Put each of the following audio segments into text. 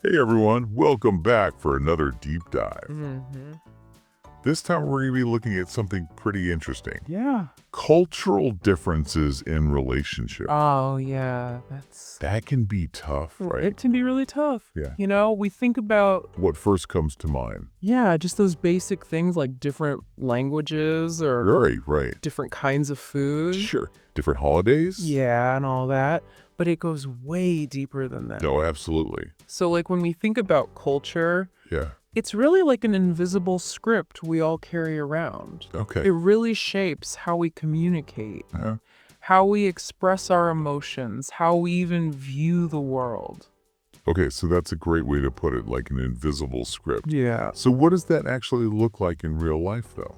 Hey everyone, welcome back for another deep dive. This time we're going to be looking at something pretty interesting. Yeah. Cultural differences in relationships. Oh, yeah. That can be tough, right? It can be really tough. Yeah. You know, we think about, What first comes to mind? just those basic things like different languages or Right. different kinds of food. Sure. Different holidays? Yeah, and all that. But it goes way deeper than that. No, absolutely. So, like, when we think about culture, Yeah. it's really like an invisible script we all carry around. Okay. It really shapes how we communicate, Yeah. how we express our emotions, how we even view the world. Okay, so that's a great way to put it, like an invisible script. Yeah. So what does that actually look like in real life, though?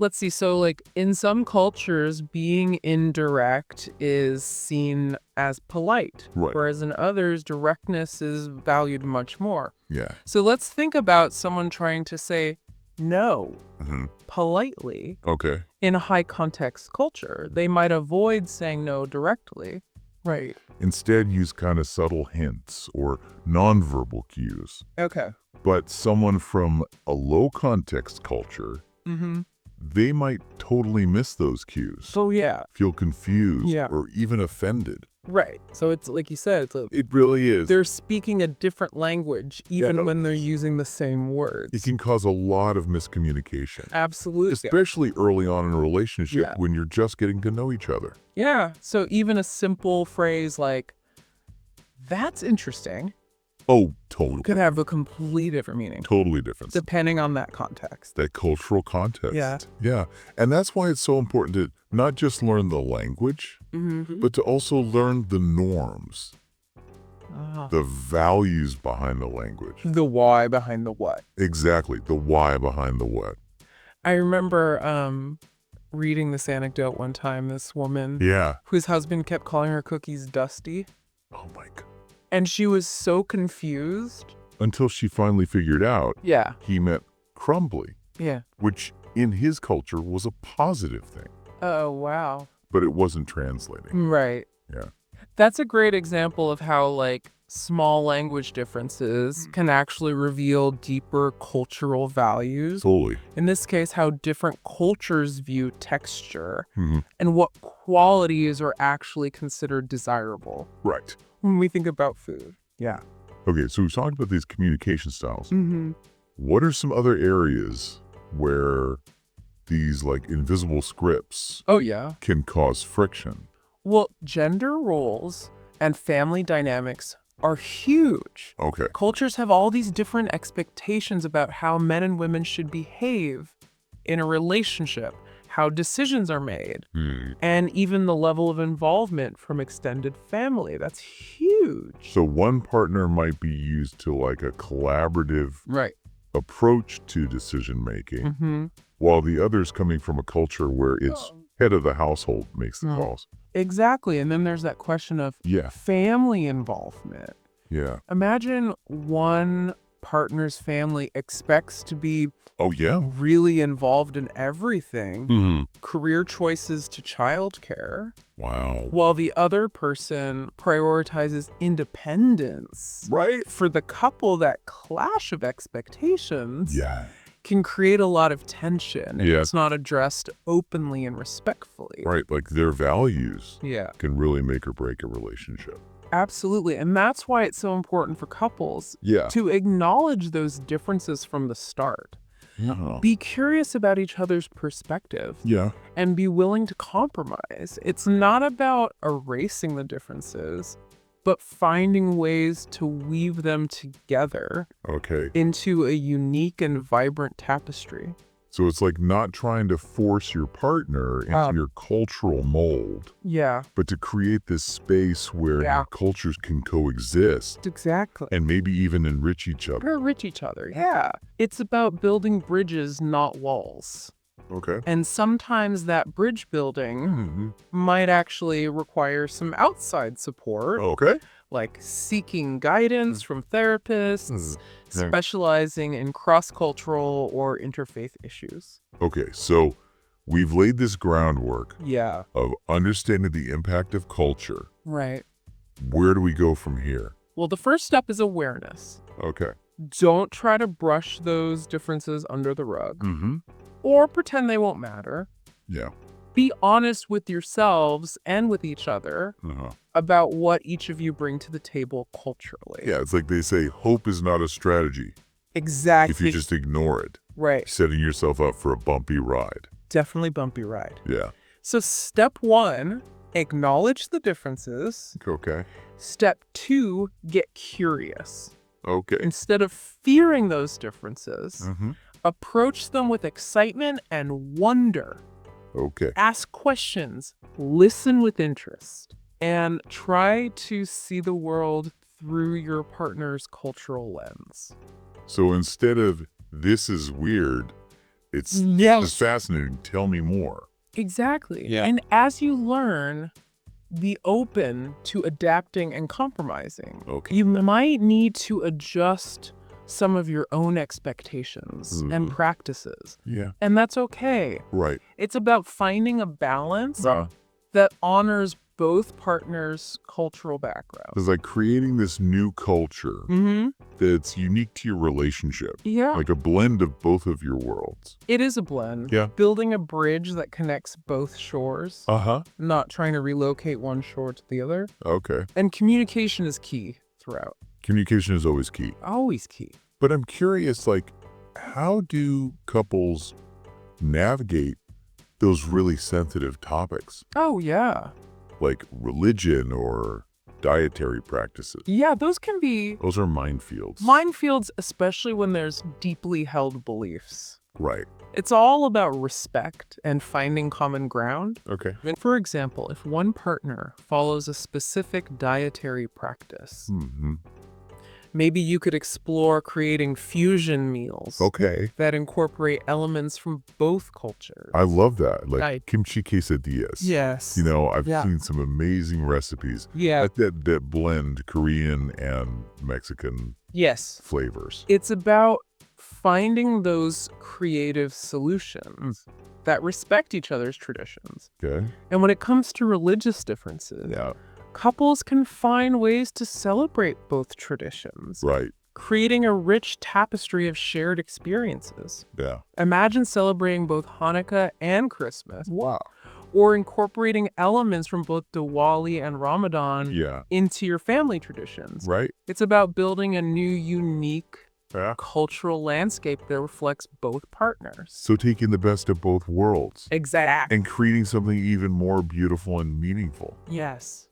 Let's see. So, like, in some cultures, being indirect is seen as polite, Right. whereas in others, directness is valued much more. Yeah. So, let's think about someone trying to say no hmm politely Okay. in a high context culture. They might avoid saying no directly. Right. Instead, use kind of subtle hints or nonverbal cues. Okay. But someone from a low-context culture, Mm-hmm. they might totally miss those cues, So, yeah. feel confused, Yeah. or even offended. Right. So, it's like you said, It really is. they're speaking a different language, even Yeah. when they're using the same words. It can cause a lot of miscommunication, Absolutely. especially early on in a relationship Yeah. when you're just getting to know each other. Yeah. So even a simple phrase like, that's interesting, Oh, totally. could have a completely different meaning, Totally different. depending on that context. That cultural context. Yeah. Yeah. And that's why it's so important to not just learn the language, Mm-hmm. but to also learn the norms, the values behind the language. The why behind the what. Exactly. The why behind the what. I remember reading this anecdote one time, this woman Yeah. whose husband kept calling her cookies dusty, Oh my God. and she was so confused. Until she finally figured out Yeah. he meant crumbly, Yeah. which in his culture was a positive thing, Oh, wow. but it wasn't translating. Right. Yeah. That's a great example of how, like, small language differences can actually reveal deeper cultural values. Totally. In this case, how different cultures view texture Mhm. and what qualities are actually considered desirable Right. when we think about food. Yeah. Okay, so we've talked about these communication styles. Mm-hmm. What are some other areas where these like invisible scripts Oh, yeah. can cause friction? Well, gender roles and family dynamics are huge. Okay. Cultures have all these different expectations about how men and women should behave in a relationship, how decisions are made, and even the level of involvement from extended family. That's huge. So one partner might be used to like a collaborative Right. approach to decision making, Mm-hmm. while the other's coming from a culture where it's head of the household makes the Mm. calls. Exactly. And then there's that question of Yeah. family involvement. Yeah. Imagine one partner's family expects to be Oh, yeah. really involved in everything, Mm-hmm. career choices to childcare, Wow. while the other person prioritizes independence. Right? For the couple, that clash of expectations Yeah. can create a lot of tension if Yeah. it's not addressed openly and respectfully. Right. Like their values Yeah, can really make or break a relationship. absolutely. And that's why it's so important for couples Yeah. to acknowledge those differences from the start. Yeah. Be curious about each other's perspective Yeah. and be willing to compromise. It's not about erasing the differences, but finding ways to weave them together Okay. into a unique and vibrant tapestry. So it's like not trying to force your partner into your cultural mold, Yeah, but to create this space where Yeah. your cultures can coexist exactly. and maybe even enrich each other. Enrich each other. Yeah. It's about building bridges, not walls. Okay. And sometimes that bridge building Mhm. might actually require some outside support, Okay. like seeking guidance from therapists, Yeah. specializing in cross-cultural or interfaith issues. Okay. So we've laid this groundwork Yeah, of understanding the impact of culture. right. Where do we go from here? Well, the first step is awareness. Okay. Don't try to brush those differences under the rug Mm-hmm. or pretend they won't matter. Yeah. Be honest with yourselves and with each other Uh-huh. about what each of you bring to the table culturally. Yeah, it's like they say, hope is not a strategy Exactly. if you just ignore it. Right. Setting yourself up for a bumpy ride. Definitely bumpy ride. Yeah. So step 1, acknowledge the differences. Okay. Step 2, get curious. Okay. Instead of fearing those differences, Mm-hmm. approach them with excitement and wonder. Okay. Ask questions, listen with interest, and try to see the world through your partner's cultural lens. So instead of, this is weird, it's Yes. this is fascinating. Tell me more. Exactly. Yeah. And as you learn, be open to adapting and compromising. Okay. You might need to adjust some of your own expectations and Mhm. practices. Yeah. And that's okay. Right. It's about finding a balance that honors both partners' cultural backgrounds. It's like creating this new culture Mm-hmm. that's unique to your relationship. Yeah. Like a blend of both of your worlds. It is a blend. Yeah. Building a bridge that connects both shores, Uh-huh. not trying to relocate one shore to the other. Okay. And communication is key throughout. Communication is always key. Always key. But I'm curious, like, how do couples navigate those really sensitive topics? Oh, yeah. Like religion or dietary practices. Yeah, those can be Those are minefields. minefields, especially when there's deeply held beliefs. Right. It's all about respect and finding common ground. Okay. For example, if one partner follows a specific dietary practice, Mm-hmm. maybe you could explore creating fusion meals Okay. that incorporate elements from both cultures. I love that. Like Right. kimchi quesadillas. Yes. You know, I've Yeah. seen some amazing recipes Yeah. that blend Korean and Mexican Yes. flavors. It's about finding those creative solutions that respect each other's traditions. Okay. And when it comes to religious differences, Yeah. couples can find ways to celebrate both traditions, Right. creating a rich tapestry of shared experiences. Yeah. Imagine celebrating both Hanukkah and Christmas, Wow. or incorporating elements from both Diwali and Ramadan Yeah. into your family traditions. Right. It's about building a new, unique Yeah. cultural landscape that reflects both partners. So taking the best of both worlds Exactly. and creating something even more beautiful and meaningful. Yes.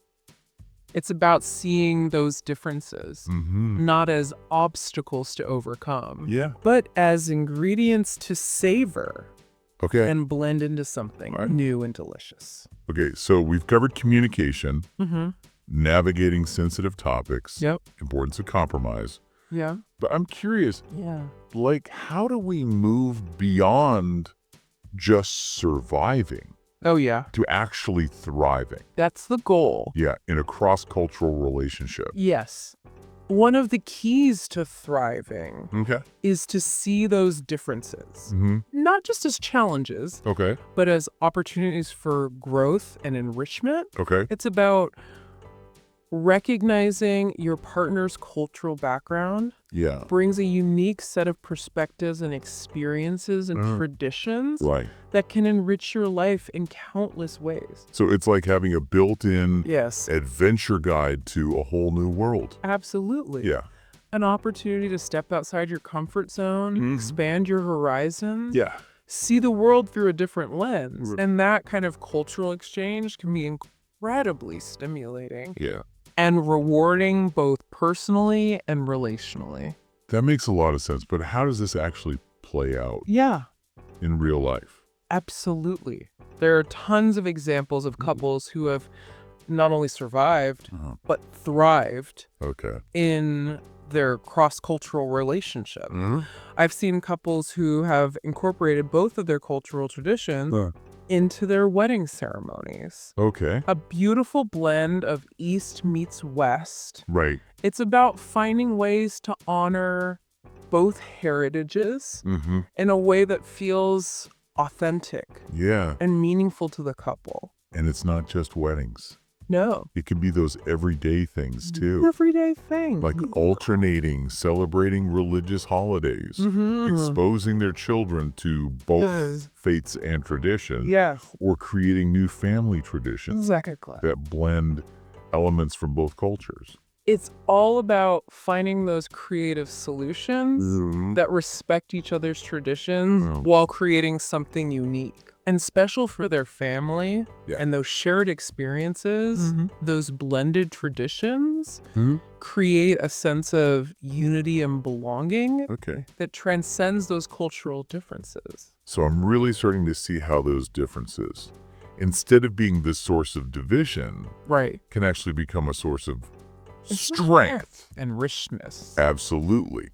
It's about seeing those differences, Mm-hmm. not as obstacles to overcome, Yeah. but as ingredients to savor Okay. and blend into something Right. new and delicious. Okay. So we've covered communication, Mm-hmm. navigating sensitive topics, Yep. importance of compromise. Yeah. But I'm curious, Yeah. like, how do we move beyond just surviving Oh, yeah. to actually thriving? That's the goal. Yeah, in a cross-cultural relationship. Yes. One of the keys to thriving Okay. is to see those differences, Mm-hmm. not just as challenges, Okay. but as opportunities for growth and enrichment. Okay. It's about recognizing your partner's cultural background Yeah. brings a unique set of perspectives and experiences and traditions Right. that can enrich your life in countless ways. So it's like having a built-in Yes, adventure guide to a whole new world. absolutely. Yeah. An opportunity to step outside your comfort zone, Mhm. expand your horizons, Yeah. see the world through a different lens. Right. And that kind of cultural exchange can be incredibly stimulating Yeah. and rewarding both personally and relationally. That makes a lot of sense. But how does this actually play out Yeah, in real life? absolutely. There are tons of examples of couples who have not only survived, Uh-huh. but thrived Okay. in their cross-cultural relationship. Mhm. I've seen couples who have incorporated both of their cultural traditions into their wedding ceremonies. Okay. A beautiful blend of East meets West. Right. It's about finding ways to honor both heritages Mm-hmm. in a way that feels authentic Yeah. and meaningful to the couple. And it's not just weddings. No. It can be those everyday things, too. Everyday thing. Like alternating, celebrating religious holidays, exposing their children to both faiths and traditions, or creating new family traditions Exactly. that blend elements from both cultures. It's all about finding those creative solutions that respect each other's traditions while creating something unique and special for their family. And those shared experiences, those blended traditions, create a sense of unity and belonging that transcends those cultural differences. So I'm really starting to see how those differences, instead of being the source of division, can actually become a source of strength and richness. Absolutely.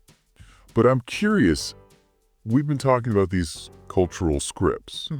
But I'm curious, we've been talking about these cultural scripts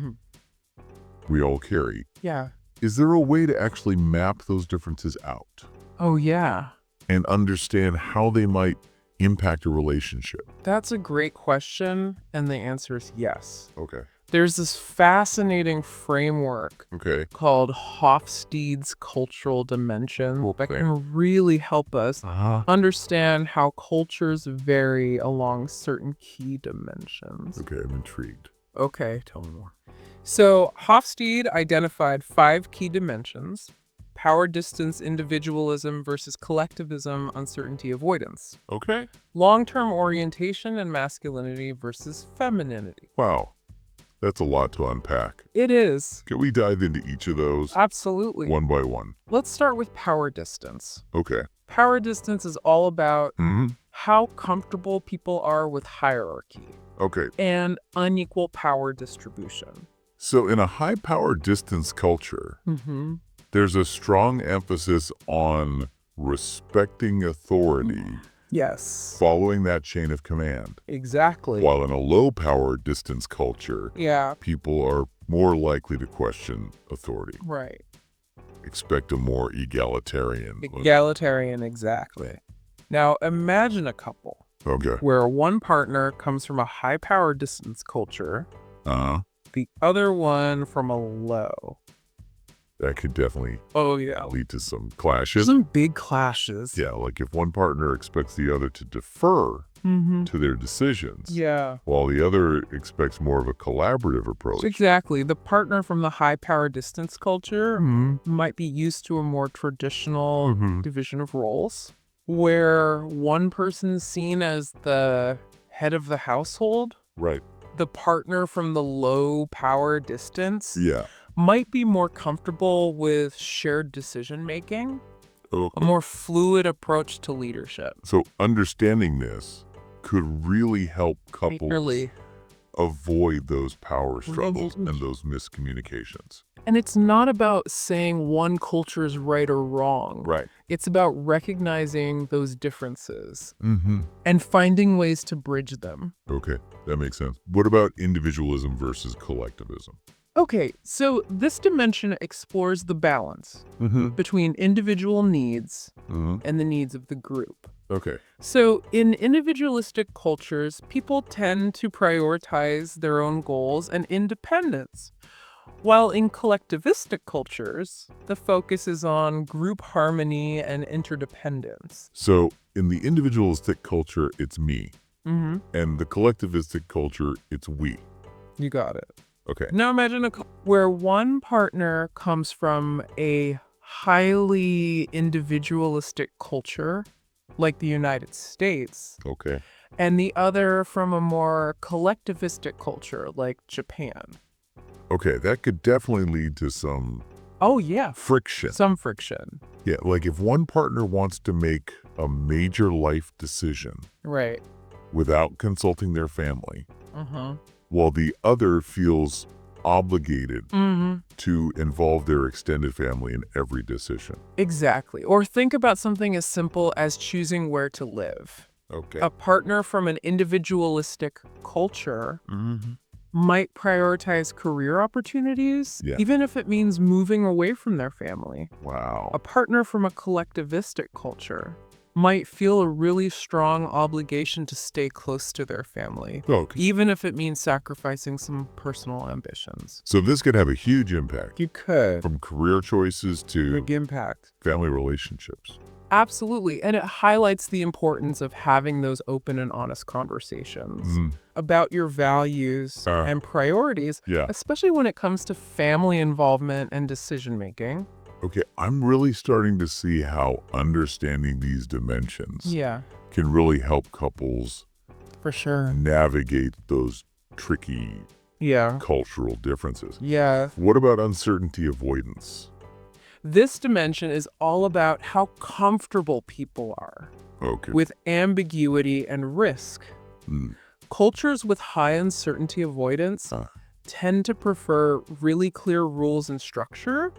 we all carry. Yeah. Is there a way to actually map those differences out Oh, yeah. and understand how they might impact a relationship? That's a great question, and the answer is yes. Okay. There's this fascinating framework called Hofstede's cultural dimension that can really help us understand how cultures vary along certain key dimensions. Okay, I'm intrigued. Okay, tell me more. So Hofstede identified 5 key dimensions: power, distance, individualism versus collectivism, uncertainty, avoidance. Okay. Long-term orientation and masculinity versus femininity. Wow. That's a lot to unpack. It is. Can we dive into each of those? Absolutely. One by one. Let's start with power distance. Okay. Power distance is all about how comfortable people are with hierarchy and unequal power distribution. So in a high-power distance culture, there's a strong emphasis on respecting authority. Yes. Following that chain of command. Exactly. While in a low-power distance culture, people are more likely to question authority. Right. Expect a more egalitarian. Egalitarian, exactly. Now, imagine a couple where one partner comes from a high-power distance culture, the other one from a low. That could definitely lead to some clashes. Some big clashes. Yeah, like if one partner expects the other to defer to their decisions, while the other expects more of a collaborative approach. Exactly. The partner from the high-power distance culture might be used to a more traditional division of roles, where one person's seen as the head of the household. Right. The partner from the low-power distance might be more comfortable with shared decision-making, a more fluid approach to leadership. So understanding this could really help couples avoid those power struggles and those miscommunications. And it's not about saying one culture is right or wrong. Right. It's about recognizing those differences and finding ways to bridge them. Okay, that makes sense. What about individualism versus collectivism? Okay, so this dimension explores the balance between individual needs and the needs of the group. Okay. So in individualistic cultures, people tend to prioritize their own goals and independence, while in collectivistic cultures, the focus is on group harmony and interdependence. So in the individualistic culture, it's me. And the collectivistic culture, it's we. You got it. Okay. Now imagine where one partner comes from a highly individualistic culture, like the United States, and the other from a more collectivistic culture, like Japan. Okay, that could definitely lead to some friction. Some friction. Yeah, like if one partner wants to make a major life decision without consulting their family, while the other feels obligated to involve their extended family in every decision. Exactly. Or think about something as simple as choosing where to live. Okay. A partner from an individualistic culture might prioritize career opportunities, even if it means moving away from their family. Wow. A partner from a collectivistic culture might feel a really strong obligation to stay close to their family, Okay. even if it means sacrificing some personal ambitions. So this could have a huge impact, You could. from career choices to Big impact. family relationships. Absolutely. And it highlights the importance of having those open and honest conversations about your values and priorities, Yeah. especially when it comes to family involvement and decision making. Okay, I'm really starting to see how understanding these dimensions can really help couples For sure. navigate those tricky cultural differences. What about uncertainty avoidance? This dimension is all about how comfortable people are with ambiguity and risk. Cultures with high uncertainty avoidance tend to prefer really clear rules and structure,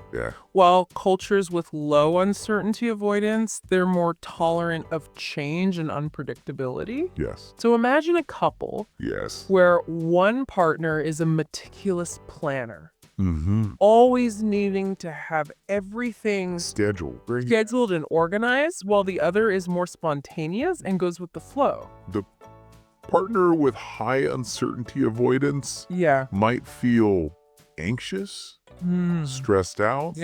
while cultures with low uncertainty avoidance, they're more tolerant of change and unpredictability. So imagine a couple where one partner is a meticulous planner, always needing to have everything scheduled and organized, while the other is more spontaneous and goes with the flow. The partner with high uncertainty avoidance might feel anxious, stressed out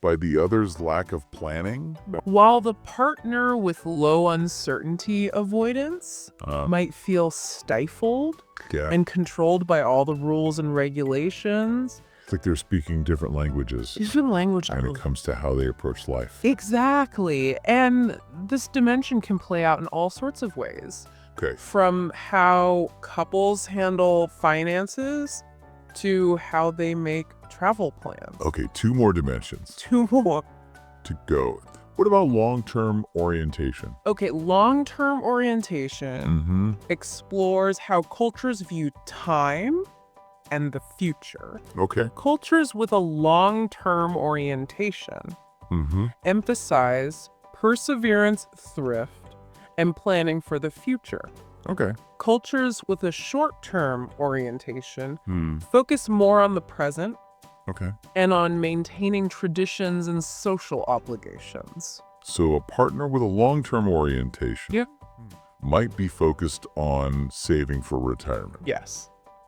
by the other's lack of planning. While the partner with low uncertainty avoidance might feel stifled and controlled by all the rules and regulations. It's like they're speaking different languages Different language. when it comes to how they approach life. Exactly. And this dimension can play out in all sorts of ways. From how couples handle finances to how they make travel plans. Okay, 2 more dimensions. 2 more. To go. What about long-term orientation? Okay, long-term orientation explores how cultures view time and the future. Cultures with a long-term orientation emphasize perseverance, thrift, and planning for the future. Cultures with a short-term orientation focus more on the present and on maintaining traditions and social obligations. So a partner with a long-term orientation might be focused on saving for retirement.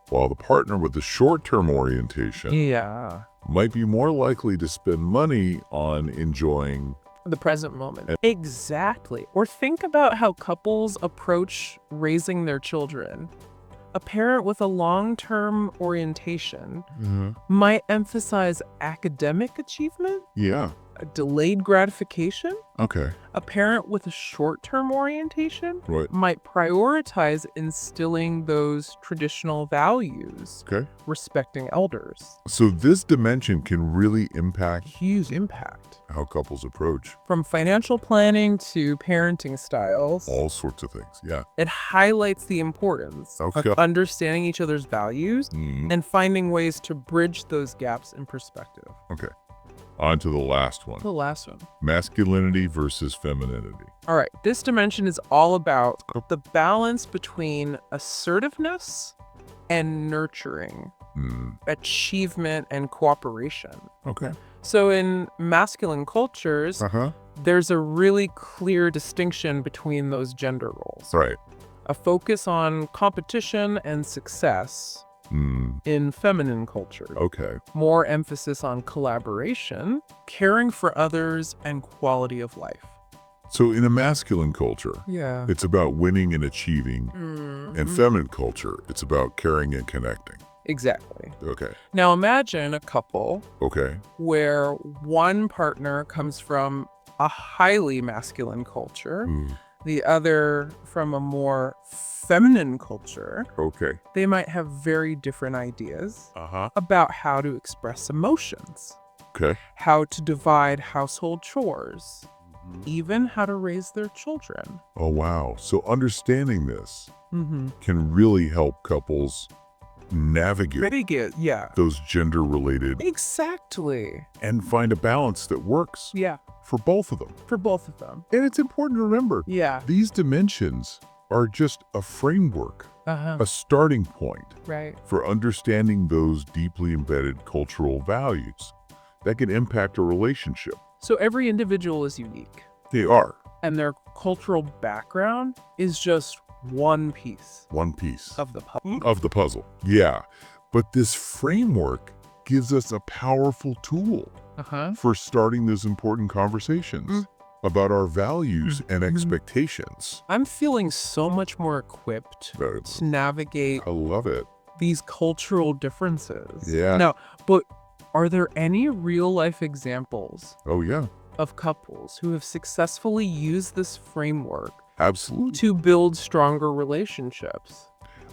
While the partner with the short-term orientation might be more likely to spend money on enjoying the present moment. Exactly. Or think about how couples approach raising their children. A parent with a long-term orientation might emphasize academic achievement, a delayed gratification. A parent with a short-term orientation might prioritize instilling those traditional values, respecting elders. So this dimension can really impact Huge impact. how couples approach From financial planning to parenting styles, all sorts of things. it highlights the importance of understanding each other's values and finding ways to bridge those gaps in perspective. On to the last one. The last one. Masculinity versus femininity. All right, this dimension is all about the balance between assertiveness and nurturing, achievement and cooperation. So in masculine cultures, there's a really clear distinction between those gender roles. A focus on competition and success. In feminine culture. More emphasis on collaboration, caring for others, and quality of life. So in a masculine culture, it's about winning and achieving. In feminine culture, it's about caring and connecting. Exactly. Now imagine a couple where one partner comes from a highly masculine culture, the other from a more feminine culture. They might have very different ideas about how to express emotions, how to divide household chores, even how to raise their children. Oh, wow. So understanding this can really help couples navigate those gender-related and find a balance that works for both of them. And it's important to remember, these dimensions are just a framework, a starting point for understanding those deeply embedded cultural values that can impact a relationship. So every individual is unique. They are. And their cultural background is just one piece. One piece. Of the puzzle. Of the puzzle. Yeah. But this framework gives us a powerful tool for starting those important conversations about our values and expectations. I'm feeling so much more equipped to navigate I love it. these cultural differences. Yeah. Now, but are there any real-life examples Oh, yeah. of couples who have successfully used this framework Absolutely. to build stronger relationships?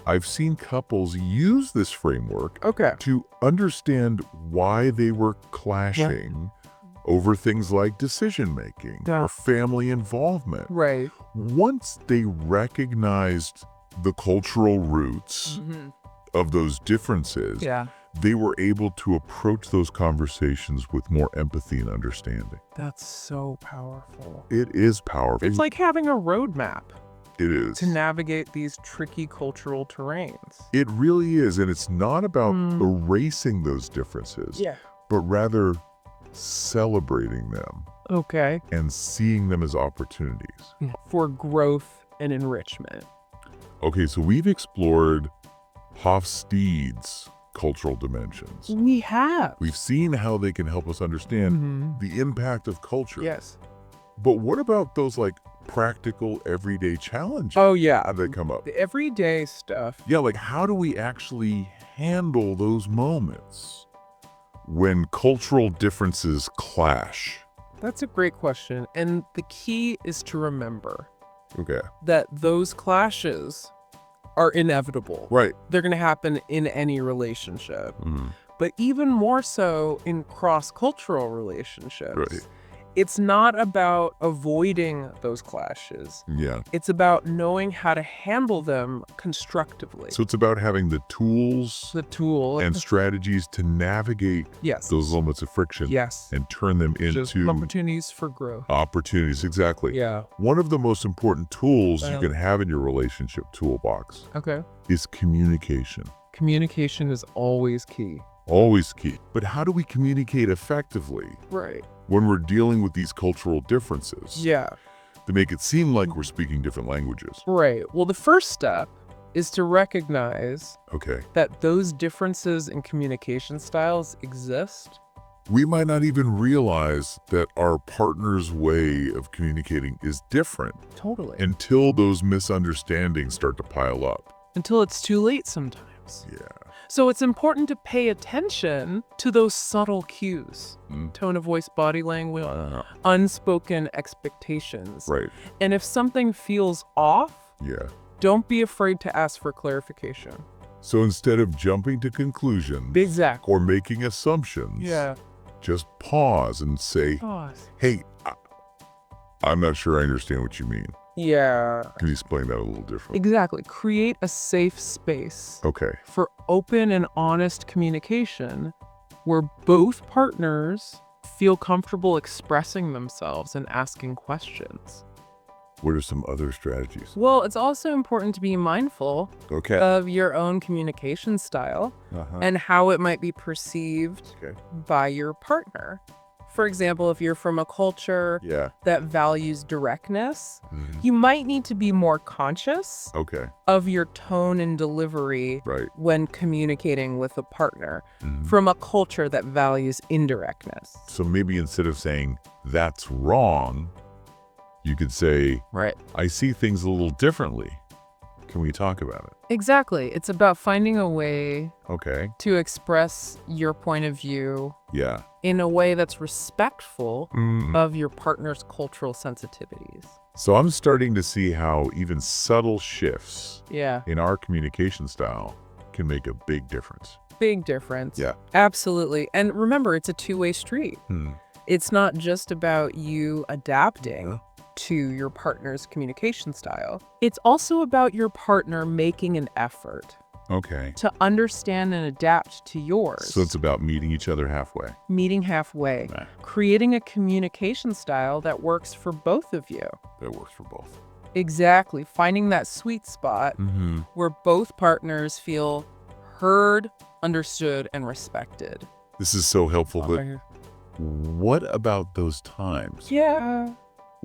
I've seen couples use this framework Okay. to understand why they were clashing over things like decision-making or family involvement. Right. Once they recognized the cultural roots of those differences, they were able to approach those conversations with more empathy and understanding. That's so powerful. It is powerful. It's like having a roadmap It is. to navigate these tricky cultural terrains. It really is. And it's not about erasing those differences, but rather celebrating them Okay. and seeing them as opportunities. For growth and enrichment. Okay, so we've explored Hofstede's cultural dimensions. We have. We've seen how they can help us understand the impact of culture. Yes. But what about those like practical everyday challenges Oh, yeah. that come up? The everyday stuff. Yeah, like how do we actually handle those moments when cultural differences clash? That's a great question. And the key is to remember Okay. that those clashes are inevitable. Right. They're going to happen in any relationship, but even more so in cross-cultural relationships. Right. It's not about avoiding those clashes. Yeah. It's about knowing how to handle them constructively. So it's about having the tools The tool and strategies to navigate those moments of friction and turn them just into opportunities for growth. opportunities. Exactly. Yeah. One of the most important tools you can have in your relationship toolbox Okay. is communication. Communication is always key. Always key. But how do we communicate effectively Right. when we're dealing with these cultural differences? Yeah. To make it seem like we're speaking different languages. Right. Well, the first step is to recognize Okay. that those differences in communication styles exist. We might not even realize that our partner's way of communicating is different Totally. until those misunderstandings start to pile up. Until it's too late sometimes. Yeah. So it's important to pay attention to those subtle cues. Tone of voice, body language, unspoken expectations. Right. And if something feels off, Yeah. don't be afraid to ask for clarification. So instead of jumping to conclusions Exactly. or making assumptions, just pause and say, Pause. hey, I'm not sure I understand what you mean. Yeah. Can you explain that a little differently? Exactly. Create a safe space Okay. for open and honest communication where both partners feel comfortable expressing themselves and asking questions. What are some other strategies? Well, it's also important to be mindful Okay. of your own communication style and how it might be perceived by your partner. For example, if you're from a culture that values directness, you might need to be more conscious of your tone and delivery when communicating with a partner from a culture that values indirectness. So maybe instead of saying, that's wrong, you could say, I see things a little differently. Can we talk about it? Exactly. It's about finding a way Okay. to express your point of view Yeah. in a way that's respectful of your partner's cultural sensitivities. So I'm starting to see how even subtle shifts Yeah. in our communication style can make a big difference. Big difference. Yeah. Absolutely. And remember, it's a two-way street. It's not just about you adapting to your partner's communication style. It's also about your partner making an effort to understand and adapt to yours. So it's about meeting each other halfway. Meeting halfway, creating a communication style that works for both of you. That works for both. Exactly. Finding that sweet spot where both partners feel heard, understood, and respected. This is so helpful, but what about those times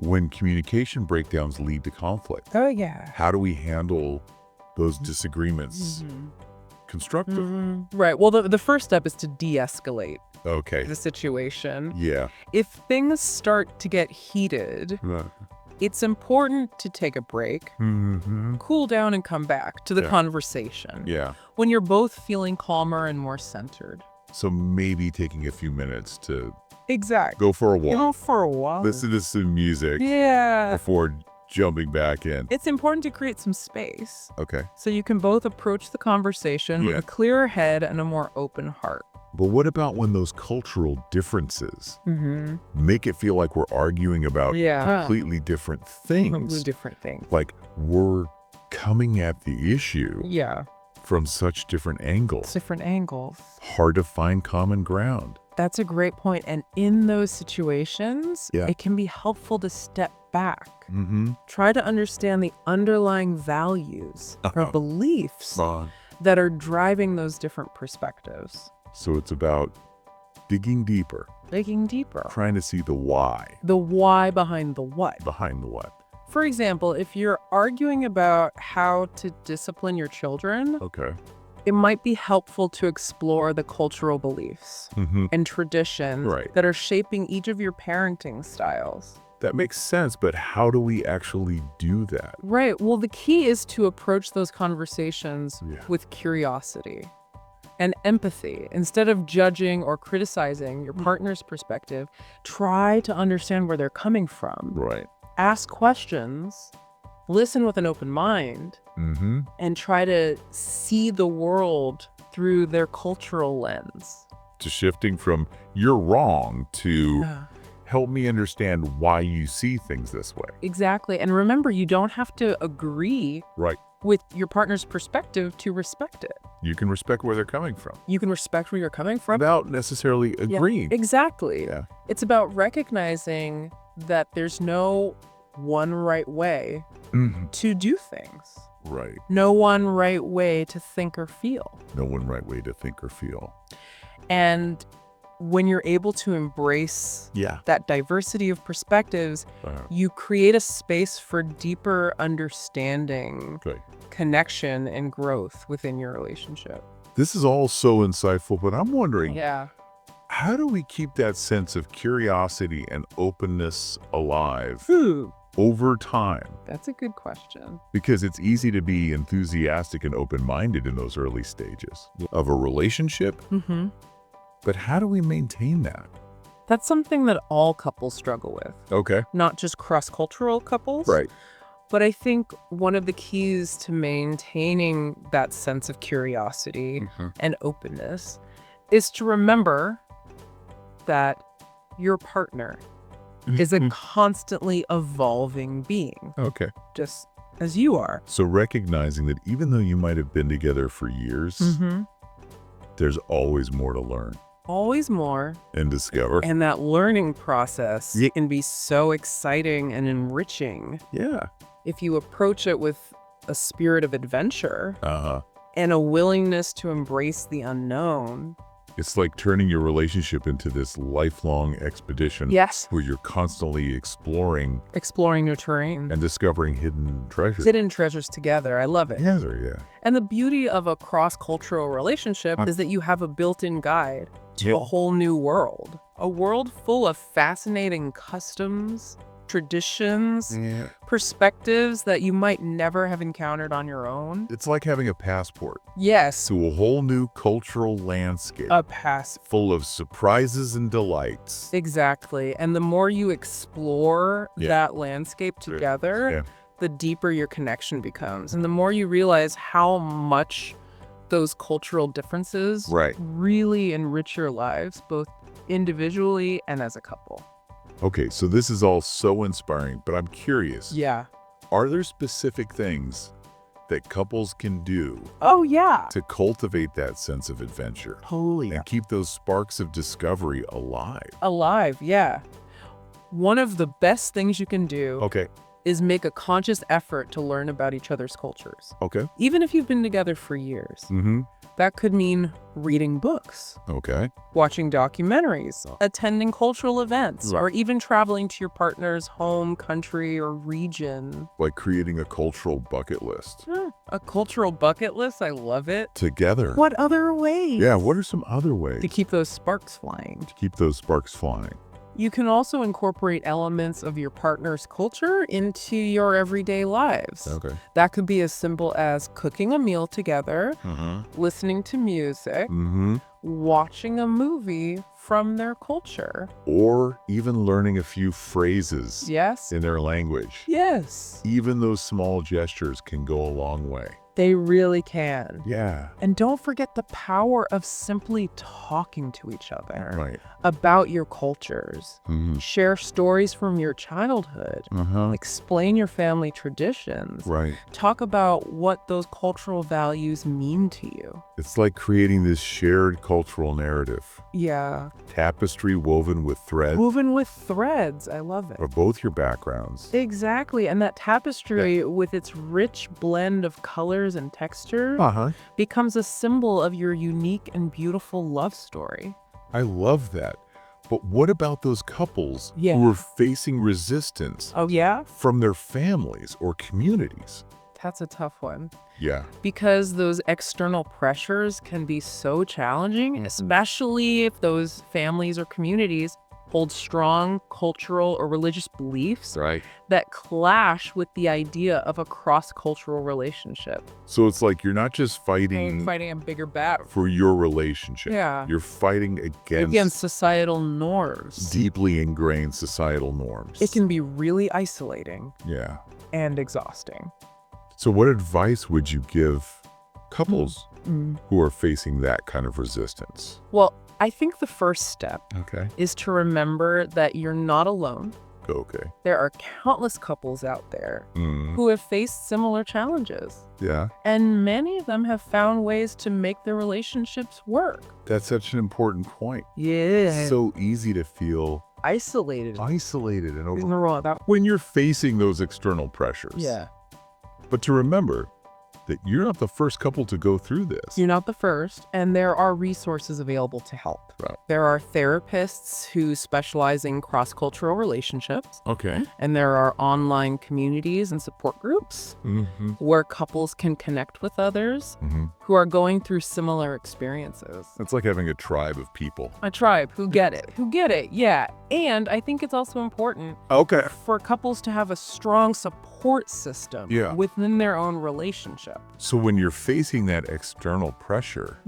when communication breakdowns lead to conflict. Oh, yeah. How do we handle those disagreements constructively? Right. Well, the first step is to de-escalate Okay. the situation. Yeah. If things start to get heated, it's important to take a break, cool down, and come back to the conversation. Yeah. When you're both feeling calmer and more centered. So maybe taking a few minutes to Exactly. go for a walk. Go for a walk. Listen to some music Yeah. before jumping back in. It's important to create some space Okay. so you can both approach the conversation with a clearer head and a more open heart. But what about when those cultural differences make it feel like we're arguing about completely different things? Completely different things. Like we're coming at the issue from such different angles. Different angles. Hard to find common ground. That's a great point. And in those situations, it can be helpful to step back. Try to understand the underlying values or beliefs that are driving those different perspectives. So it's about digging deeper. Digging deeper. Trying to see the why. The why behind the what. Behind the what. For example, if you're arguing about how to discipline your children, it might be helpful to explore the cultural beliefs and traditions that are shaping each of your parenting styles. That makes sense, but how do we actually do that? Right. Well, the key is to approach those conversations with curiosity and empathy. Instead of judging or criticizing your partner's perspective, try to understand where they're coming from. Right. Ask questions, listen with an open mind, and try to see the world through their cultural lens. To shifting from you're wrong to help me understand why you see things this way. Exactly. And remember, you don't have to agree with your partner's perspective to respect it. You can respect where they're coming from. You can respect where you're coming from. Without necessarily agreeing. Exactly. Yeah. It's about recognizing that there's no one right way to do things. Right. No one right way to think or feel. No one right way to think or feel. And when you're able to embrace that diversity of perspectives, you create a space for deeper understanding, connection, and growth within your relationship. This is all so insightful, but I'm wondering, how do we keep that sense of curiosity and openness alive over time? That's a good question. Because it's easy to be enthusiastic and open-minded in those early stages of a relationship. But how do we maintain that? That's something that all couples struggle with. Okay. Not just cross-cultural couples. Right. But I think one of the keys to maintaining that sense of curiosity and openness is to remember that your partner is a constantly evolving being. Okay. Just as you are. So recognizing that even though you might have been together for years, there's always more to learn. Always more. And discover. And that learning process can be so exciting and enriching. Yeah. If you approach it with a spirit of adventure and a willingness to embrace the unknown. It's like turning your relationship into this lifelong expedition. Yes. Where you're constantly exploring new terrain. And discovering hidden treasures. Hidden treasures together. I love it. Yeah. And the beauty of a cross-cultural relationship is that you have a built-in guide to a whole new world. A world full of fascinating customs, traditions, perspectives that you might never have encountered on your own. It's like having a passport. Yes. To a whole new cultural landscape. A passport. Full of surprises and delights. Exactly. And the more you explore that landscape together, the deeper your connection becomes. And the more you realize how much those cultural differences really enrich your lives, both individually and as a couple. Okay, so this is all so inspiring, but I'm curious. Yeah. Are there specific things that couples can do to cultivate that sense of adventure? Totally. And keep those sparks of discovery alive? Alive, yeah. One of the best things you can do is make a conscious effort to learn about each other's cultures. Okay. Even if you've been together for years. Mm-hmm. That could mean reading books. Okay. Watching documentaries, attending cultural events, or even traveling to your partner's home, country, or region. Like creating a cultural bucket list. A cultural bucket list? I love it. Together. What other ways? Yeah, what are some other ways? To keep those sparks flying. To keep those sparks flying. You can also incorporate elements of your partner's culture into your everyday lives. Okay. That could be as simple as cooking a meal together, listening to music, watching a movie from their culture. Or even learning a few phrases Yes. in their language. Yes. Even those small gestures can go a long way. They really can. Yeah. And don't forget the power of simply talking to each other about your cultures. Share stories from your childhood. Explain your family traditions. Talk about what those cultural values mean to you. It's like creating this shared cultural narrative. Yeah. Tapestry woven with thread. Woven with threads. I love it. Of both your backgrounds. Exactly. And that tapestry with its rich blend of colors and textures becomes a symbol of your unique and beautiful love story. I love that. But what about those couples who are facing resistance from their families or communities? That's a tough one. Yeah. Because those external pressures can be so challenging, especially if those families or communities hold strong cultural or religious beliefs that clash with the idea of a cross-cultural relationship. So it's like you're not just fighting a bigger battle for your relationship. Yeah. You're fighting against societal norms. Deeply ingrained societal norms. It can be really isolating. Yeah. And exhausting. So what advice would you give couples who are facing that kind of resistance? Well, I think the first step is to remember that you're not alone. Okay. There are countless couples out there who have faced similar challenges. Yeah. And many of them have found ways to make their relationships work. That's such an important point. Yeah. It's so easy to feel isolated and over when you're facing those external pressures. Yeah. But to remember that you're not the first couple to go through this. You're not the first, and there are resources available to help. There are therapists who specialize in cross-cultural relationships. Okay. And there are online communities and support groups where couples can connect with others who are going through similar experiences. It's like having a tribe of people. A tribe who get it. Yeah. And I think it's also important for couples to have a strong support system within their own relationship. So when you're facing that external pressure,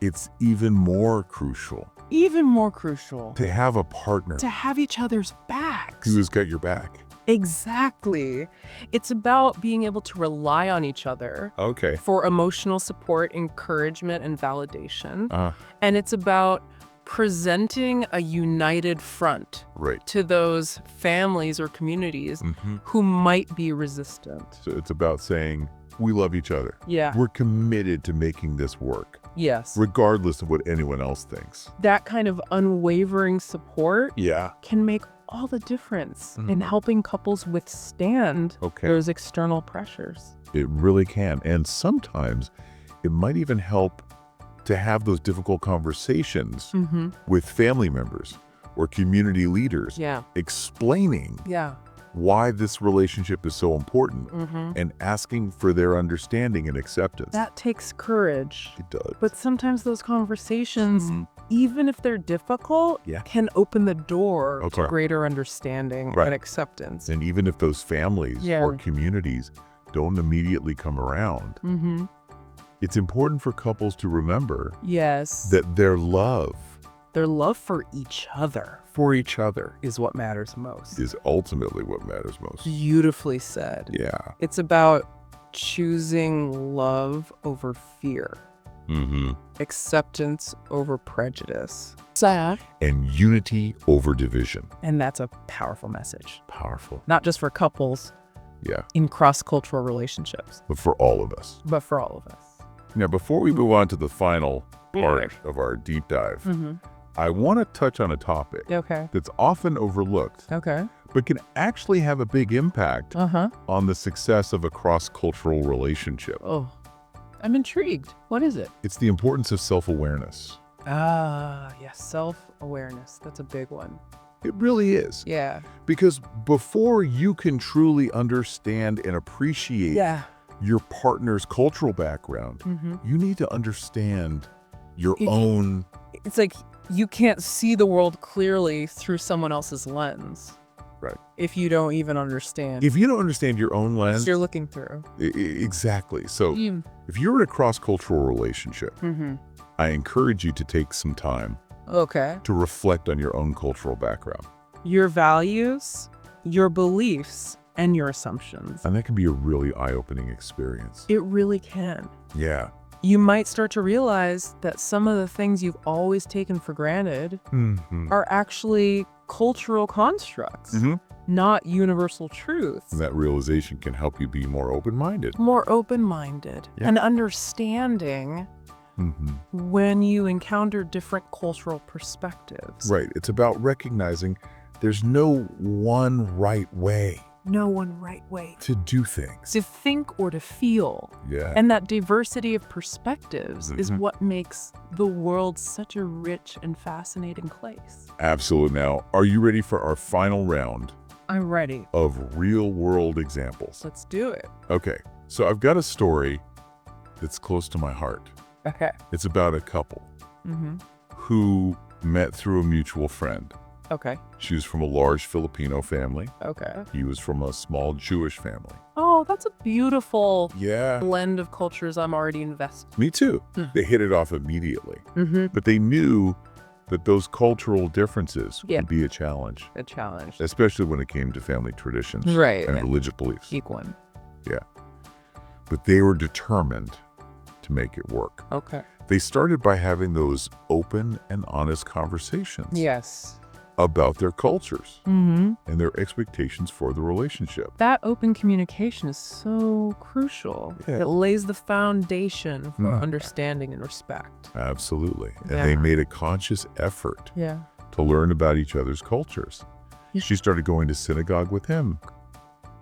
it's even more crucial. To have a partner. To have each other's backs. Who's got your back. Exactly. It's about being able to rely on each other for emotional support, encouragement, and validation. And it's about presenting a united front to those families or communities who might be resistant. So it's about saying, we love each other. Yeah. We're committed to making this work. Yes. Regardless of what anyone else thinks. That kind of unwavering support can make all the difference in helping couples withstand those external pressures. It really can. And sometimes it might even help to have those difficult conversations with family members or community leaders, explaining why this relationship is so important and asking for their understanding and acceptance. That takes courage. It does. But sometimes those conversations, even if they're difficult, can open the door to greater understanding and acceptance. And even if those families or communities don't immediately come around, it's important for couples to remember that their love for each other is what matters most. Is ultimately what matters most. Beautifully said. Yeah. It's about choosing love over fear. Acceptance over prejudice. And unity over division. And that's a powerful message. Powerful. Not just for couples in cross-cultural relationships. But for all of us. Now, before we move on to the final part of our deep dive, I want to touch on a topic that's often overlooked, but can actually have a big impact on the success of a cross-cultural relationship. Oh, I'm intrigued. What is it? It's the importance of self-awareness. Ah, yes, self-awareness. That's a big one. It really is. Yeah. Because before you can truly understand and appreciate your partner's cultural background, you need to understand your own. It's like you can't see the world clearly through someone else's lens. Right. If you don't even understand. If you don't understand your own lens. You're looking through. Exactly. So if you're in a cross-cultural relationship, I encourage you to take some time to reflect on your own cultural background. Your values, your beliefs, and your assumptions. And that can be a really eye-opening experience. It really can. Yeah. You might start to realize that some of the things you've always taken for granted are actually cultural constructs, not universal truths. And that realization can help you be more open-minded. More open-minded and understanding when you encounter different cultural perspectives. Right. It's about recognizing there's no one right way. No one right way to do things. To think or to feel. Yeah. And that diversity of perspectives is what makes the world such a rich and fascinating place. Absolutely. Now, are you ready for our final round? I'm ready. Of real-world examples. Let's do it. Okay. So I've got a story that's close to my heart. Okay. It's about a couple who met through a mutual friend. Okay. She was from a large Filipino family. Okay. He was from a small Jewish family. Oh, that's a beautiful Yeah. blend of cultures. I'm already invested. Me too. They hit it off immediately. But they knew that those cultural differences would be a challenge. A challenge. Especially when it came to family traditions and religious beliefs. Equal. Yeah. But they were determined to make it work. Okay. They started by having those open and honest conversations. Yes. About their cultures and their expectations for the relationship. That open communication is so crucial. Yeah. It lays the foundation for understanding and respect. Absolutely. And they made a conscious effort to learn about each other's cultures. She started going to synagogue with him,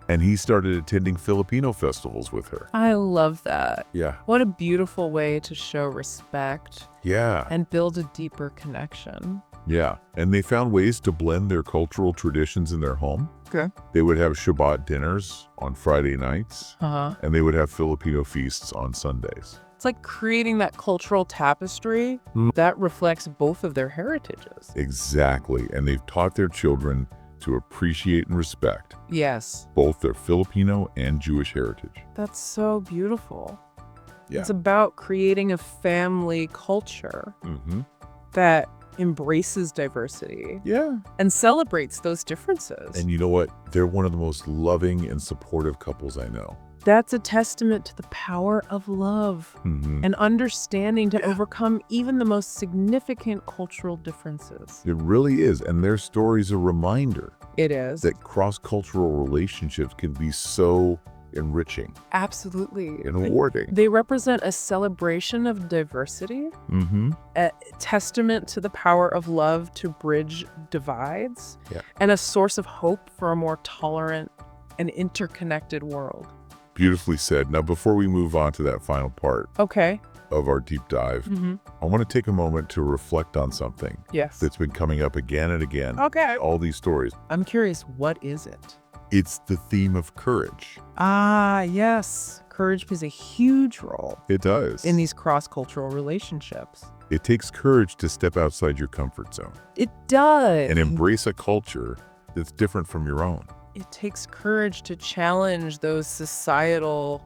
and he started attending Filipino festivals with her. I love that. Yeah. What a beautiful way to show respect. Yeah. And build a deeper connection. Yeah, and they found ways to blend their cultural traditions in their home. Okay. They would have Shabbat dinners on Friday nights, and they would have Filipino feasts on Sundays. It's like creating that cultural tapestry that reflects both of their heritages. Exactly, and they've taught their children to appreciate and respect both their Filipino and Jewish heritage. That's so beautiful. Yeah. It's about creating a family culture that embraces diversity and celebrates those differences. And you know what? They're one of the most loving and supportive couples I know. That's a testament to the power of love and understanding to overcome even the most significant cultural differences. It really is. And their story's a reminder. It is. That cross-cultural relationships can be so enriching. Absolutely. And rewarding. They represent a celebration of diversity, a testament to the power of love to bridge divides, and a source of hope for a more tolerant and interconnected world. Beautifully said. Now, before we move on to that final part of our deep dive, I want to take a moment to reflect on something that's been coming up again and again. All these stories. I'm curious, what is it? It's the theme of courage. Ah, yes. Courage plays a huge role. It does. In these cross-cultural relationships. It takes courage to step outside your comfort zone. It does. And embrace a culture that's different from your own. It takes courage to challenge those societal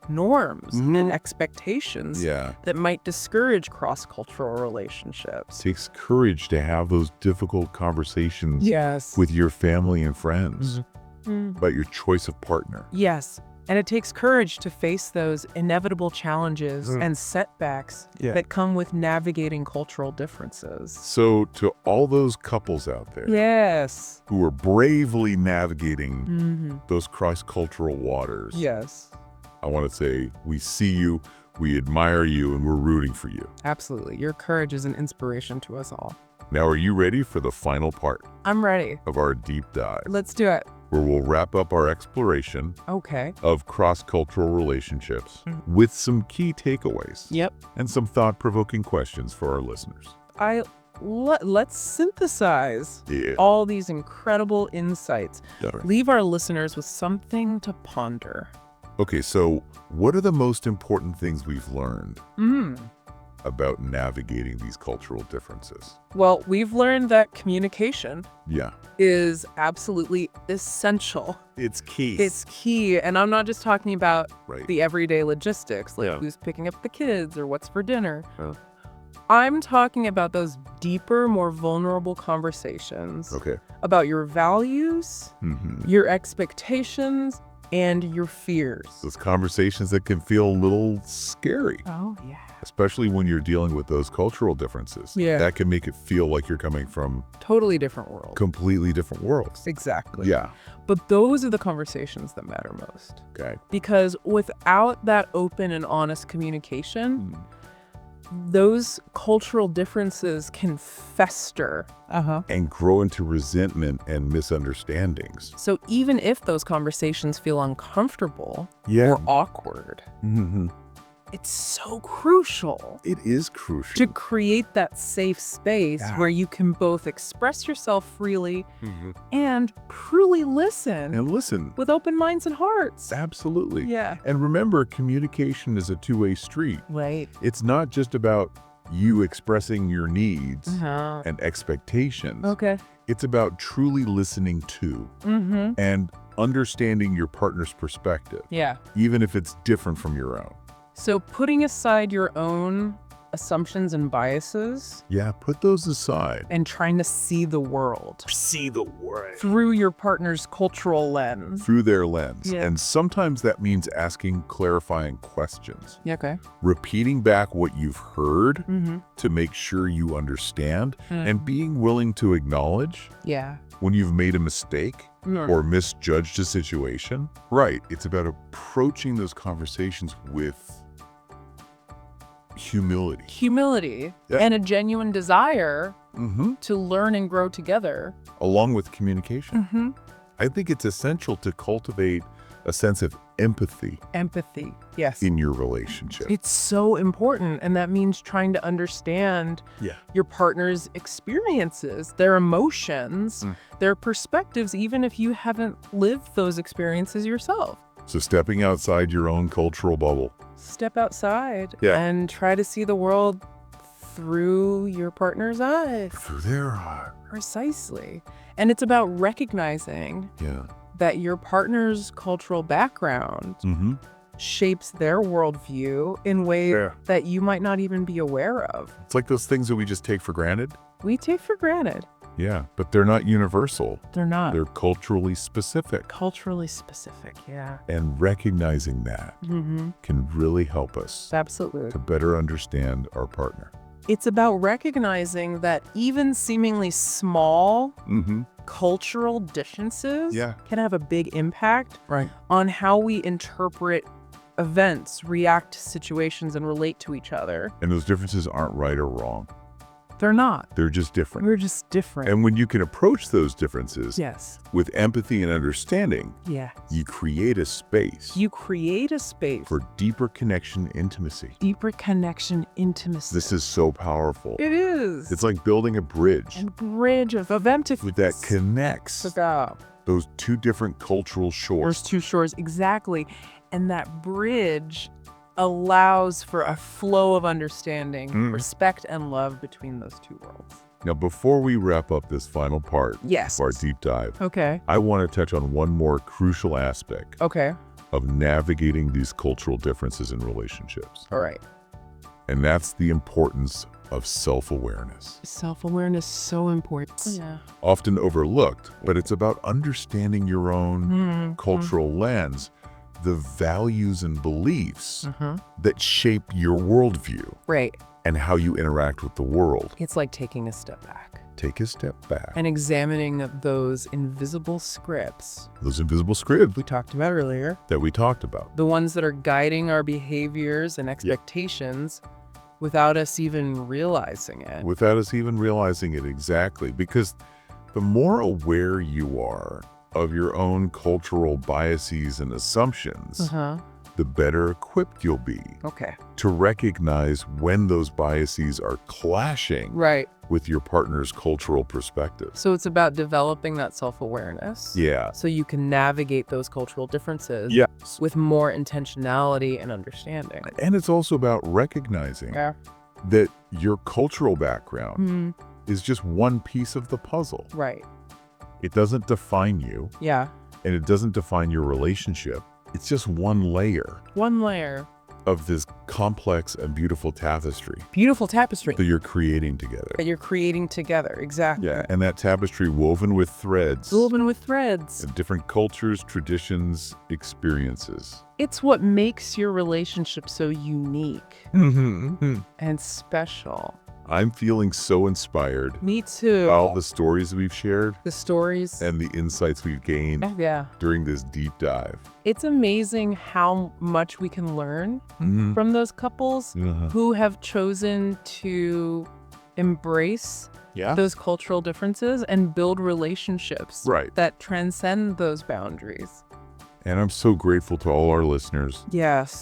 norms and expectations that might discourage cross-cultural relationships. It takes courage to have those difficult conversations with your family and friends about your choice of partner. Yes. And it takes courage to face those inevitable challenges and setbacks that come with navigating cultural differences. So to all those couples out there who are bravely navigating those cross-cultural waters, I want to say we see you, we admire you, and we're rooting for you. Absolutely. Your courage is an inspiration to us all. Now, are you ready for the final part I'm ready. of our deep dive, Let's do it. where we'll wrap up our exploration Okay. of cross-cultural relationships with some key takeaways Yep. and some thought-provoking questions for our listeners? Let's synthesize Yeah. all these incredible insights. All right. Leave our listeners with something to ponder. Okay, so what are the most important things we've learned about navigating these cultural differences? Well, we've learned that communication Yeah. is absolutely essential. It's key. It's key. And I'm not just talking about right. the everyday logistics, like Yeah. who's picking up the kids or what's for dinner. Oh. I'm talking about those deeper, more vulnerable conversations Okay. about your values, Mm-hmm. your expectations, and your fears. Those conversations that can feel a little scary, Oh, yeah. especially when you're dealing with those cultural differences. Yeah. That can make it feel like you're coming from Totally different world. completely different worlds. Exactly. Yeah. But those are the conversations that matter most. Okay. Because without that open and honest communication, those cultural differences can fester. And grow into resentment and misunderstandings. So even if those conversations feel uncomfortable Yeah. or awkward, Mm-hmm. it's so crucial It is crucial. to create that safe space Yeah. where you can both express yourself freely Mm-hmm. and truly listen And listen, with open minds and hearts. absolutely. Yeah. And remember, communication is a two-way street. Right. It's not just about you expressing your needs Uh-huh. and expectations. Okay. It's about truly listening to Mm-hmm. and understanding your partner's perspective, Yeah. even if it's different from your own. So putting aside your own assumptions and biases Yeah, put those aside. and trying to see the world See the world through your partner's cultural lens. through their lens. Yeah. And sometimes that means asking clarifying questions, Yeah, okay. repeating back what you've heard Mm-hmm. to make sure you understand, and being willing to acknowledge Yeah. when you've made a mistake or misjudged a situation. Right. It's about approaching those conversations with humility. Humility Yeah. and a genuine desire Mm-hmm. to learn and grow together. Along with communication. Mm-hmm. I think it's essential to cultivate a sense of empathy Empathy. Yes. in your relationship. It's so important. And that means trying to understand Yeah. your partner's experiences, their emotions, their perspectives, even if you haven't lived those experiences yourself. So stepping outside your own cultural bubble. Step outside Yeah. and try to see the world through your partner's eyes. Through their heart. Precisely. And it's about recognizing Yeah. that your partner's cultural background Mm-hmm. shapes their worldview in ways Yeah. that you might not even be aware of. It's like those things that we just take for granted. We take for granted. Yeah. But they're not universal. They're not. They're culturally specific. Culturally specific, yeah. And recognizing that Mm-hmm. can really help us Absolutely. to better understand our partner. It's about recognizing that even seemingly small Mm-hmm. cultural differences Yeah. can have a big impact Right. on how we interpret events, react to situations, and relate to each other. And those differences aren't right or wrong. They're not. They're just different. We're just different. And when you can approach those differences Yes. with empathy and understanding, Yeah. you create a space You create a space for deeper connection, intimacy. deeper connection, intimacy. This is so powerful. It is. It's like building a bridge a bridge of empathy. that connects About those two different cultural There's shores. two shores, exactly. And that bridge allows for a flow of understanding, respect, and love between those two worlds. Now, before we wrap up this final part Yes. of our deep dive, Okay. I want to touch on one more crucial aspect Okay. of navigating these cultural differences in relationships. All right. And that's the importance of self-awareness. Self-awareness is so important. Yeah. Often overlooked, but it's about understanding your own cultural lens, the values and beliefs that shape your worldview Right. and how you interact with the world. It's like taking a step back Take a step back. and examining those invisible scripts Those invisible scripts we talked about earlier, that we talked about. the ones that are guiding our behaviors and expectations, Without us even realizing it. Without us even realizing it, exactly. Because the more aware you are of your own cultural biases and assumptions, the better equipped you'll be to recognize when those biases are clashing with your partner's cultural perspective. So it's about developing that self-awareness. Yeah. So you can navigate those cultural differences with more intentionality and understanding. And it's also about recognizing that your cultural background is just one piece of the puzzle. Right. It doesn't define you. Yeah. And it doesn't define your relationship. It's just one layer. One layer. Of this complex and beautiful tapestry. Beautiful tapestry. That you're creating together. That you're creating together, exactly. Yeah, and that tapestry woven with threads. Woven with threads. Of different cultures, traditions, experiences. It's what makes your relationship so unique and special. I'm feeling so inspired. Me too. By all the stories we've shared. The stories. And the insights we've gained during this deep dive. It's amazing how much we can learn from those couples who have chosen to embrace those cultural differences and build relationships that transcend those boundaries. And I'm so grateful to all our listeners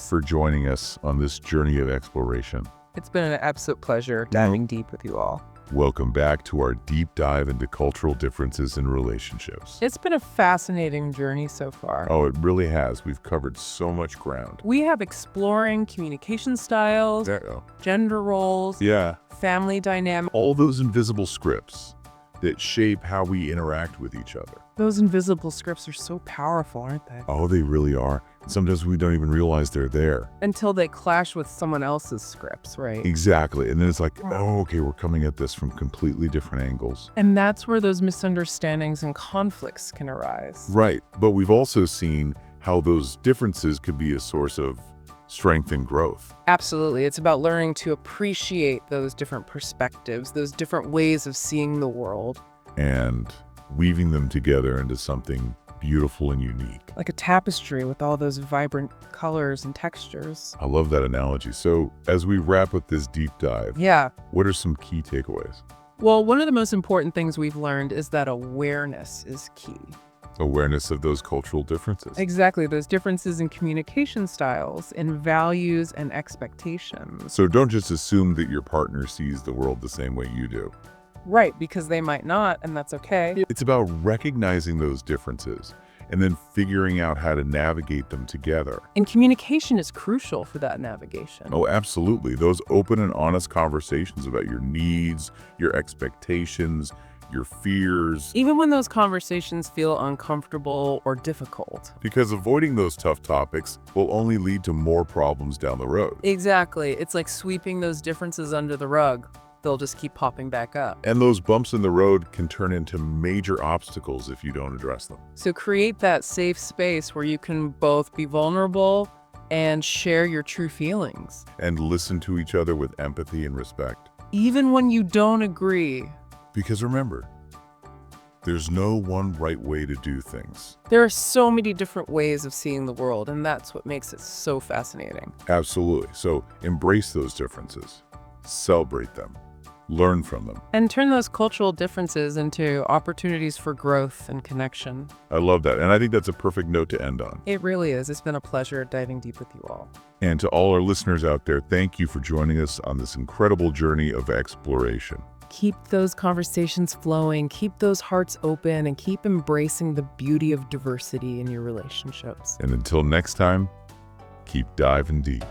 for joining us on this journey of exploration. It's been an absolute pleasure diving deep with you all. Welcome back to our deep dive into cultural differences in relationships. It's been a fascinating journey so far. Oh, it really has. We've covered so much ground. We have exploring communication styles, gender roles, family dynamics. All those invisible scripts that shape how we interact with each other. Those invisible scripts are so powerful, aren't they? Oh, they really are. Sometimes we don't even realize they're there. Until they clash with someone else's scripts, right? Exactly. And then it's like, oh, okay, we're coming at this from completely different angles. And that's where those misunderstandings and conflicts can arise. Right. But we've also seen how those differences could be a source of strength and growth. Absolutely. It's about learning to appreciate those different perspectives, those different ways of seeing the world. And weaving them together into something beautiful and unique. Like a tapestry with all those vibrant colors and textures. I love that analogy. So as we wrap up this deep dive, what are some key takeaways? Well, one of the most important things we've learned is that awareness is key. Awareness of those cultural differences. Exactly. Those differences in communication styles, in values and expectations. So don't just assume that your partner sees the world the same way you do. Right, because they might not, and that's okay. It's about recognizing those differences and then figuring out how to navigate them together. And communication is crucial for that navigation. Oh, absolutely. Those open and honest conversations about your needs, your expectations, your fears. Even when those conversations feel uncomfortable or difficult. Because avoiding those tough topics will only lead to more problems down the road. Exactly. It's like sweeping those differences under the rug. They'll just keep popping back up. And those bumps in the road can turn into major obstacles if you don't address them. So create that safe space where you can both be vulnerable and share your true feelings. And listen to each other with empathy and respect. Even when you don't agree. Because remember, there's no one right way to do things. There are so many different ways of seeing the world, and that's what makes it so fascinating. Absolutely. So embrace those differences. Celebrate them. Learn from them. And turn those cultural differences into opportunities for growth and connection. I love that. And I think that's a perfect note to end on. It really is. It's been a pleasure diving deep with you all. And to all our listeners out there, thank you for joining us on this incredible journey of exploration. Keep those conversations flowing, keep those hearts open, and keep embracing the beauty of diversity in your relationships. And until next time, keep diving deep.